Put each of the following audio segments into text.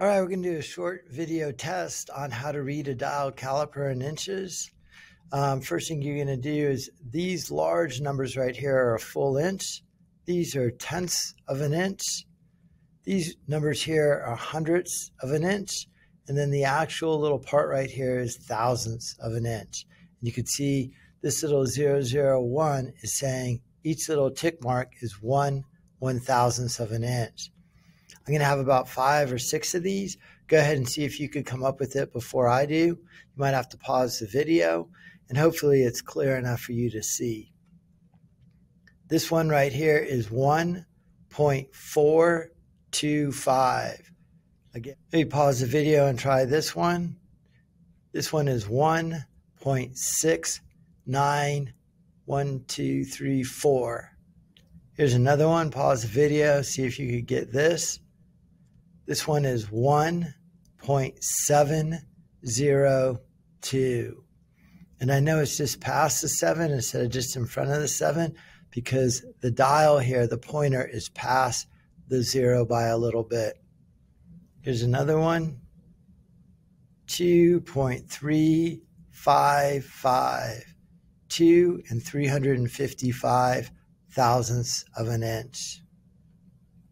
All right, we're going to do a short video test on how to read a dial caliper in inches. First thing you're going to do is these large numbers right here are a full inch. These are tenths of an inch. These numbers here are hundredths of an inch. And then the actual little part right here is thousandths of an inch. And you can see this little 001 is saying each little tick mark is 1/1000th of an inch. I'm going to have about 5 or 6 of these. Go ahead and see if you could come up with it before I do. You might have to pause the video, and hopefully it's clear enough for you to see. This one right here is 1.425. Again, maybe pause the video and try this one. This one is 1.691234. Here's another one. Pause the video, see if you could get this. This one is 1.702. And I know it's just past the 7 instead of just in front of the 7 because the dial here, the pointer, is past the 0 by a little bit. Here's another one. 2.355. 2 355 thousandths of an inch.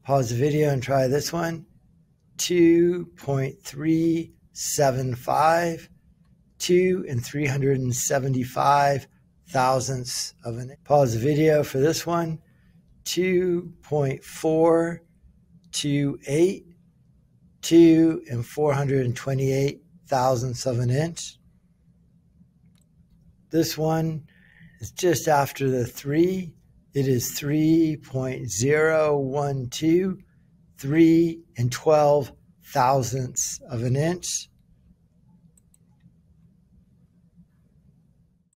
Pause the video and try this one. 2.375. 2 375 thousandths of an inch. Pause the video for this one. 2.428. 2 428 thousandths of an inch. This one is just after the 3. It is 3.012, 3 12 thousandths of an inch.